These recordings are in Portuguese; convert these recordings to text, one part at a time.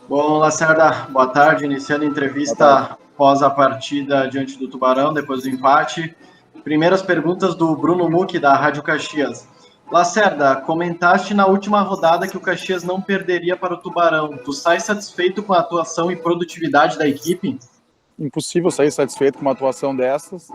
Bom, Lacerda, boa tarde. Iniciando a entrevista após a partida diante do Tubarão, depois do empate. Primeiras perguntas do Bruno Muck, da Rádio Caxias. Lacerda, comentaste na última rodada que o Caxias não perderia para o Tubarão. Tu sai satisfeito com a atuação e produtividade da equipe? Impossível sair satisfeito com uma atuação dessas.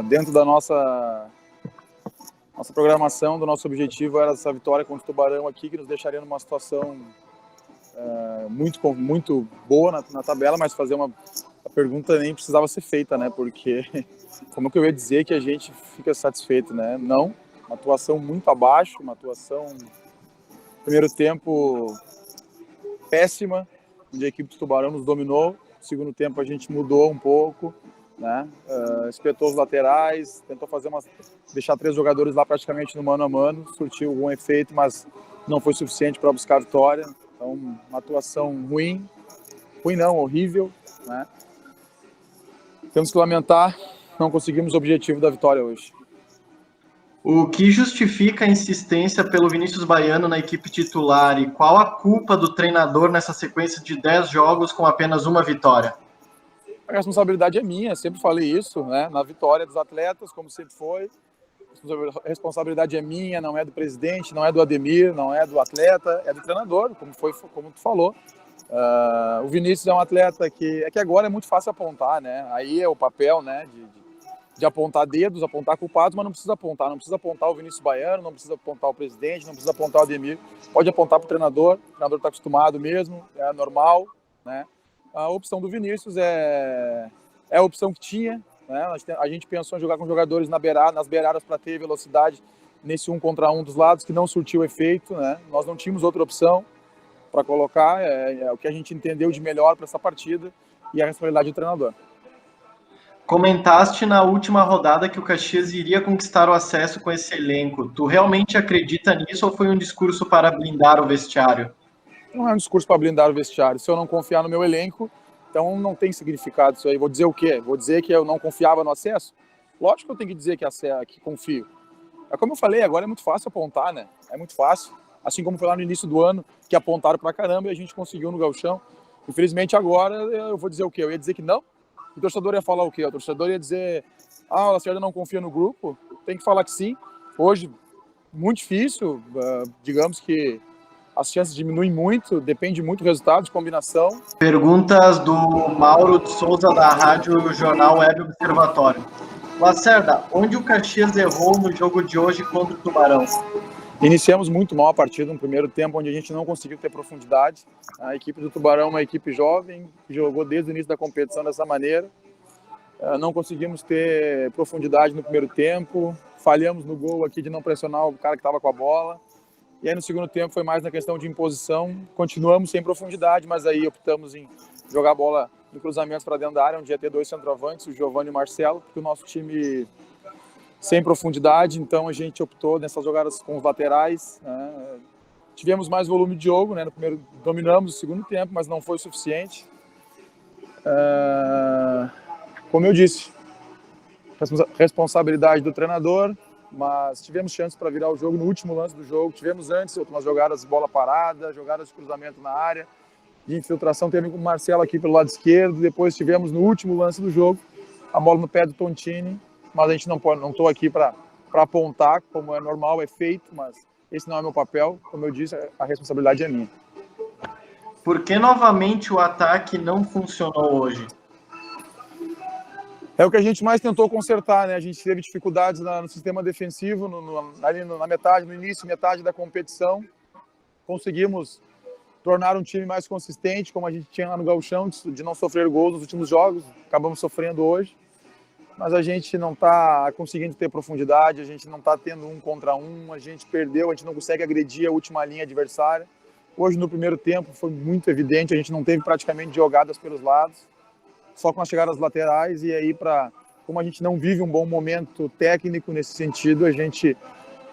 Dentro da nossa programação, do nosso objetivo era essa vitória contra o Tubarão aqui, que nos deixaria numa situação muito boa na tabela, mas a pergunta nem precisava ser feita, né? Porque como que eu ia dizer que a gente fica satisfeito, né? Não, uma atuação muito abaixo, uma atuação primeiro tempo péssima, onde a equipe do Tubarão nos dominou. Segundo tempo a gente mudou um pouco, né? Espetou os laterais, tentou deixar 3 jogadores lá praticamente no mano a mano, surtiu algum efeito, mas não foi suficiente para buscar a vitória. Então, uma atuação ruim não, horrível, né? Temos que lamentar, não conseguimos o objetivo da vitória hoje. O que justifica a insistência pelo Vinícius Baiano na equipe titular e qual a culpa do treinador nessa sequência de 10 jogos com apenas uma vitória? A responsabilidade é minha, sempre falei isso, né? Na vitória dos atletas, como sempre foi. A responsabilidade é minha, não é do presidente, não é do Ademir, não é do atleta, é do treinador, como tu falou. O Vinícius é um atleta que agora é muito fácil apontar, né? Aí é o papel, né, de apontar dedos, apontar culpados, mas não precisa apontar o Vinícius Baiano, não precisa apontar o presidente, não precisa apontar o Ademir, pode apontar para o treinador está acostumado mesmo, é normal, né? A opção do Vinícius é a opção que tinha, né? A gente pensou em jogar com jogadores nas beiradas para ter velocidade nesse 1 contra 1 dos lados, que não surtiu efeito, né? Nós não tínhamos outra opção para colocar, é o que a gente entendeu de melhor para essa partida e a responsabilidade do treinador. Comentaste na última rodada que o Caxias iria conquistar o acesso com esse elenco. Tu realmente acredita nisso ou foi um discurso para blindar o vestiário? Não é um discurso para blindar o vestiário. Se eu não confiar no meu elenco, então não tem significado isso aí. Vou dizer o quê? Vou dizer que eu não confiava no acesso? Lógico que eu tenho que dizer que confio. É como eu falei, agora é muito fácil apontar, né? É muito fácil. Assim como foi lá no início do ano, que apontaram pra caramba e a gente conseguiu no Gauchão. Infelizmente agora eu vou dizer o quê? Eu ia dizer que não? O torcedor ia falar o quê? O torcedor ia dizer, o Lacerda não confia no grupo? Tem que falar que sim. Hoje, muito difícil. Digamos que as chances diminuem muito, depende muito do resultado, de combinação. Perguntas do Mauro de Souza, da Rádio Jornal Web Observatório. Lacerda, onde o Caxias errou no jogo de hoje contra o Tubarão? Iniciamos muito mal a partida no primeiro tempo, onde a gente não conseguiu ter profundidade. A equipe do Tubarão é uma equipe jovem, que jogou desde o início da competição dessa maneira. Não conseguimos ter profundidade no primeiro tempo, falhamos no gol aqui de não pressionar o cara que estava com a bola. E aí no segundo tempo foi mais na questão de imposição. Continuamos sem profundidade, mas aí optamos em jogar a bola em cruzamentos para dentro da área, onde ia ter 2 centroavantes, o Giovanni e o Marcelo, porque o nosso time sem profundidade, então a gente optou nessas jogadas com os laterais. Né? Tivemos mais volume de jogo, né? No primeiro dominamos o segundo tempo, mas não foi o suficiente. Como eu disse, responsabilidade do treinador, mas tivemos chances para virar o jogo no último lance do jogo. Tivemos antes outras jogadas de bola parada, jogadas de cruzamento na área, de infiltração. Teve com o Marcelo aqui pelo lado esquerdo. Depois tivemos no último lance do jogo a bola no pé do Tontini, mas a gente não estou aqui para apontar, como é normal, é feito, mas esse não é meu papel. Como eu disse, a responsabilidade é minha. Por que novamente o ataque não funcionou hoje? É o que a gente mais tentou consertar, né? A gente teve dificuldades no sistema defensivo, ali na metade, no início, metade da competição. Conseguimos tornar um time mais consistente, como a gente tinha lá no Gauchão, de não sofrer gols nos últimos jogos. Acabamos sofrendo hoje. Mas a gente não está conseguindo ter profundidade, a gente não está tendo 1 contra 1, a gente perdeu, a gente não consegue agredir a última linha adversária. Hoje, no primeiro tempo, foi muito evidente, a gente não teve praticamente jogadas pelos lados, só com as chegadas laterais, e aí, como a gente não vive um bom momento técnico nesse sentido, a gente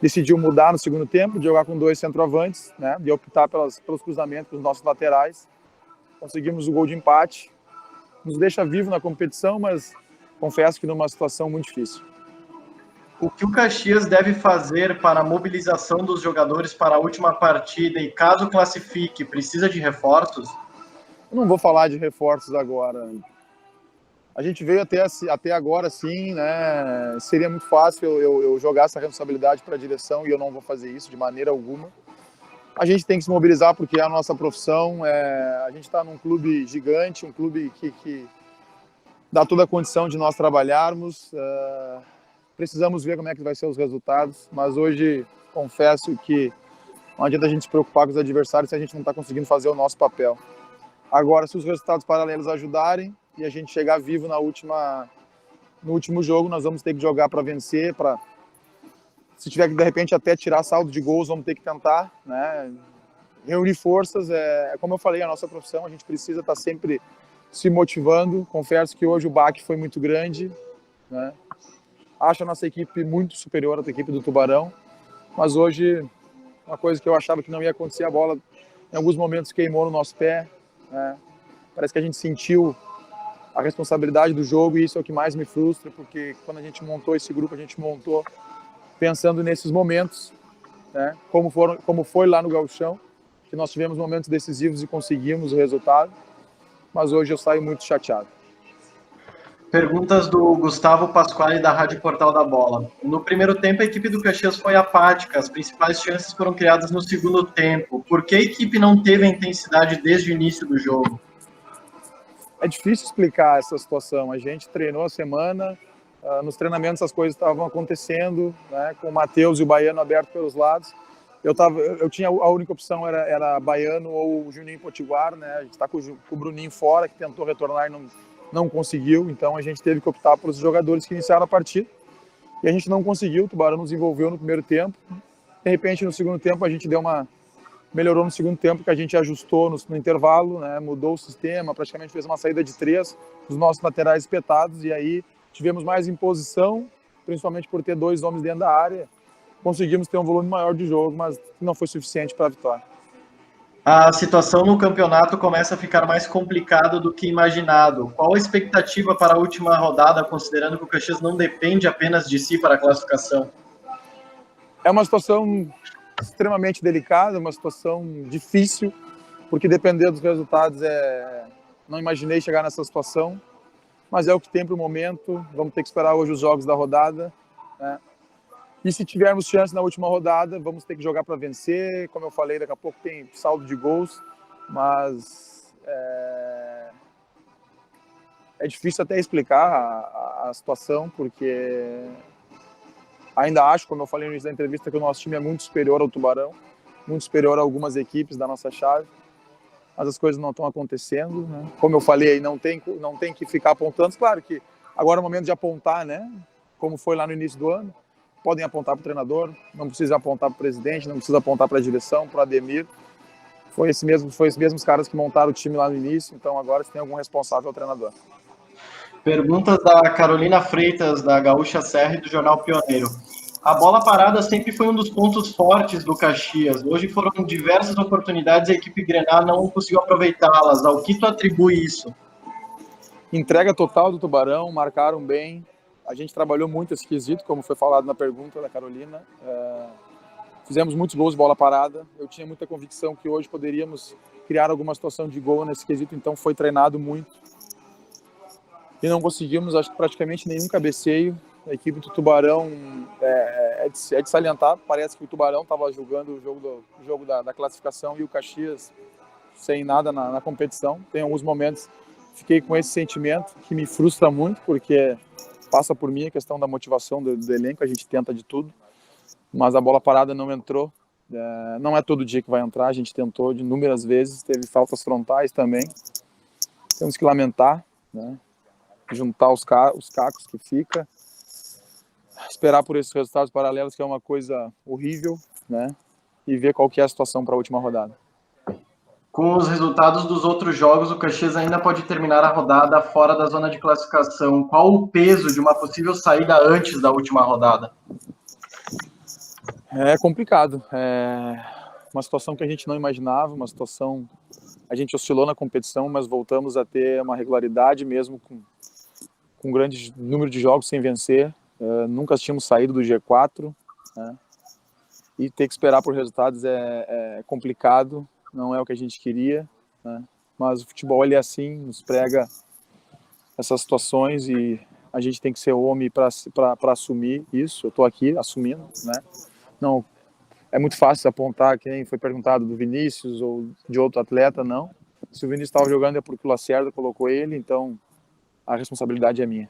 decidiu mudar no segundo tempo, de jogar com 2 centroavantes, né, de optar pelos cruzamentos dos nossos laterais. Conseguimos o gol de empate, nos deixa vivo na competição, mas confesso que numa situação muito difícil. O que o Caxias deve fazer para a mobilização dos jogadores para a última partida e caso classifique, precisa de reforços? Eu não vou falar de reforços agora. A gente veio até agora, sim, né? Seria muito fácil eu jogar essa responsabilidade para a direção e eu não vou fazer isso de maneira alguma. A gente tem que se mobilizar porque é a nossa profissão. A gente está num clube gigante, um clube que dá toda a condição de nós trabalharmos. Precisamos ver como é que vai ser os resultados, mas hoje confesso que não adianta a gente se preocupar com os adversários se a gente não está conseguindo fazer o nosso papel. Agora, se os resultados paralelos ajudarem e a gente chegar vivo no último jogo, nós vamos ter que jogar para vencer, se tiver que de repente até tirar saldo de gols, vamos ter que tentar, né? Reunir forças. Como eu falei, a nossa profissão, a gente precisa estar sempre se motivando. Confesso que hoje o baque foi muito grande, né? Acho a nossa equipe muito superior à equipe do Tubarão, mas hoje uma coisa que eu achava que não ia acontecer, a bola em alguns momentos queimou no nosso pé, né? Parece que a gente sentiu a responsabilidade do jogo e isso é o que mais me frustra, porque quando a gente montou esse grupo, a gente montou pensando nesses momentos, né? Como foi lá no Gauchão, que nós tivemos momentos decisivos e conseguimos o resultado, mas hoje eu saio muito chateado. Perguntas do Gustavo Pasquale, da Rádio Portal da Bola. No primeiro tempo, a equipe do Caxias foi apática. As principais chances foram criadas no segundo tempo. Por que a equipe não teve a intensidade desde o início do jogo? É difícil explicar essa situação. A gente treinou a semana, nos treinamentos as coisas estavam acontecendo, né, com o Matheus e o Baiano aberto pelos lados. Eu tinha a única opção era Baiano ou o Juninho Potiguar, né? A gente está com o Bruninho fora, que tentou retornar e não conseguiu, então a gente teve que optar pelos jogadores que iniciaram a partida e a gente não conseguiu. O Tubarão nos envolveu no primeiro tempo, de repente no segundo tempo a gente melhorou no segundo tempo, que a gente ajustou no intervalo, né? Mudou o sistema, praticamente fez uma saída de 3, os nossos laterais espetados, e aí tivemos mais imposição, principalmente por ter 2 homens dentro da área. Conseguimos ter um volume maior de jogo, mas não foi suficiente para a vitória. A situação no campeonato começa a ficar mais complicada do que imaginado. Qual a expectativa para a última rodada, considerando que o Caxias não depende apenas de si para a classificação? É uma situação extremamente delicada, uma situação difícil, porque dependendo dos resultados, não imaginei chegar nessa situação, mas é o que tem para o momento. Vamos ter que esperar hoje os jogos da rodada, né? E se tivermos chance na última rodada, vamos ter que jogar para vencer. Como eu falei, daqui a pouco tem saldo de gols, mas é difícil até explicar a situação, porque ainda acho, como eu falei no início da entrevista, que o nosso time é muito superior ao Tubarão, muito superior a algumas equipes da nossa chave, mas as coisas não estão acontecendo, né? Como eu falei, não tem que ficar apontando. Claro que agora é o momento de apontar, né? Como foi lá no início do ano. Podem apontar para o treinador, não precisa apontar para o presidente, não precisa apontar para a direção, para o Ademir. Foi esses mesmos caras que montaram o time lá no início, então agora se tem algum responsável é o treinador. Perguntas da Carolina Freitas, da Gaúcha Serra e do Jornal Pioneiro. A bola parada sempre foi um dos pontos fortes do Caxias. Hoje foram diversas oportunidades e a equipe Grenal não conseguiu aproveitá-las. Ao que tu atribui isso? Entrega total do Tubarão, marcaram bem. A gente trabalhou muito esse quesito, como foi falado na pergunta da Carolina. Fizemos muitos gols de bola parada. Eu tinha muita convicção que hoje poderíamos criar alguma situação de gol nesse quesito, então foi treinado muito. E não conseguimos, acho que praticamente nenhum cabeceio. A equipe do Tubarão é de salientar. Parece que o Tubarão estava jogando o jogo da classificação e o Caxias sem nada na competição. Tem alguns momentos fiquei com esse sentimento que me frustra muito, porque passa por mim a questão da motivação do elenco, a gente tenta de tudo, mas a bola parada não entrou. Não é todo dia que vai entrar, a gente tentou de inúmeras vezes, teve faltas frontais também. Temos que lamentar, né? Juntar os cacos que fica, esperar por esses resultados paralelos, que é uma coisa horrível, né? E ver qual que é a situação para a última rodada. Com os resultados dos outros jogos, o Caxias ainda pode terminar a rodada fora da zona de classificação. Qual o peso de uma possível saída antes da última rodada? É complicado. É uma situação que a gente não imaginava, uma situação... A gente oscilou na competição, mas voltamos a ter uma regularidade mesmo com um grande número de jogos sem vencer. nunca tínhamos saído do G4, né? E ter que esperar por resultados é complicado, não é o que a gente queria, né? Mas o futebol ele é assim, nos prega essas situações e a gente tem que ser homem para assumir isso. Eu estou aqui assumindo, né? Não, é muito fácil apontar quem foi perguntado do Vinícius ou de outro atleta, não. Se o Vinícius estava jogando é porque o Lacerda colocou ele, então a responsabilidade é minha.